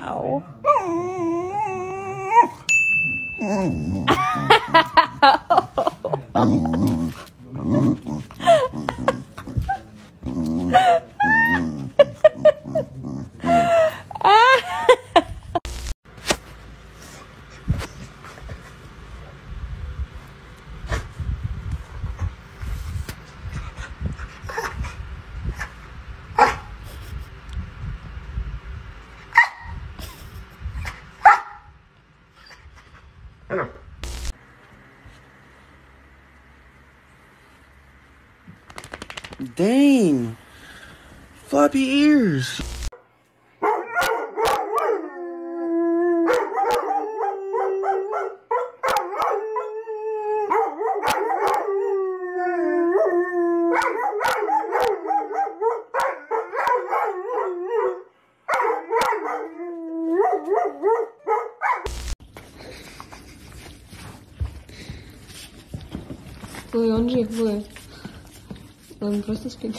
Ow. Dang! Floppy ears! Ой, он жив, ой. Он просто спит.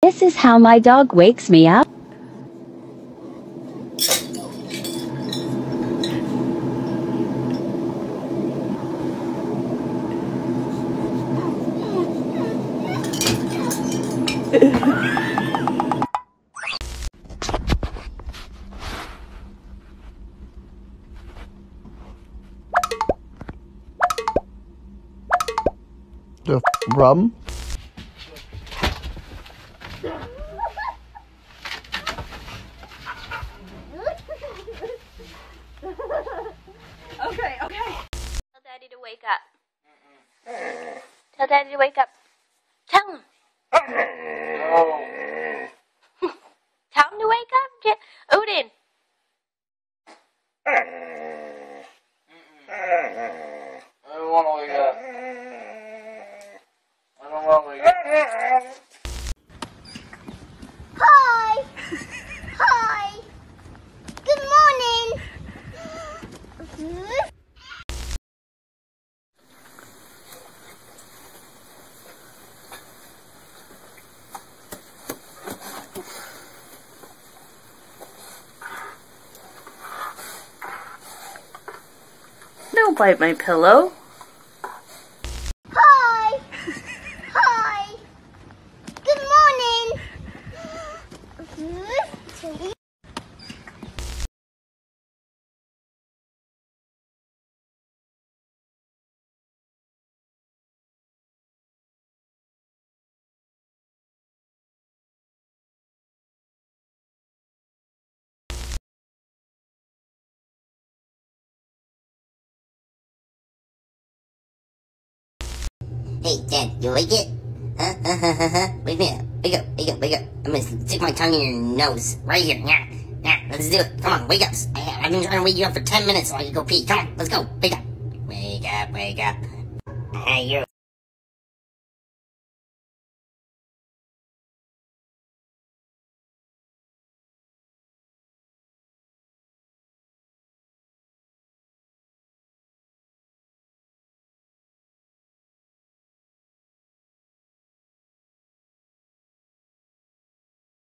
This is how my dog wakes me up. The problem? Okay, okay. Tell Daddy to wake up. Tell Daddy to wake up. Tell him. Tell him to wake up. Odin. I don't want to wake up. I don't want to wake up. Hi! Hi! Good morning! Don't bite my pillow. Hi! Hi! Good morning! Hey, Dad, you like it? Huh? Wake me up. Wake up, wake up, wake up. I'm gonna stick my tongue in your nose. Right here. Yeah, yeah, let's do it. Come on, wake up. I've been trying to wake you up for 10 minutes so I can go pee. Come on, let's go. Wake up. Wake up, wake up. Hey, you.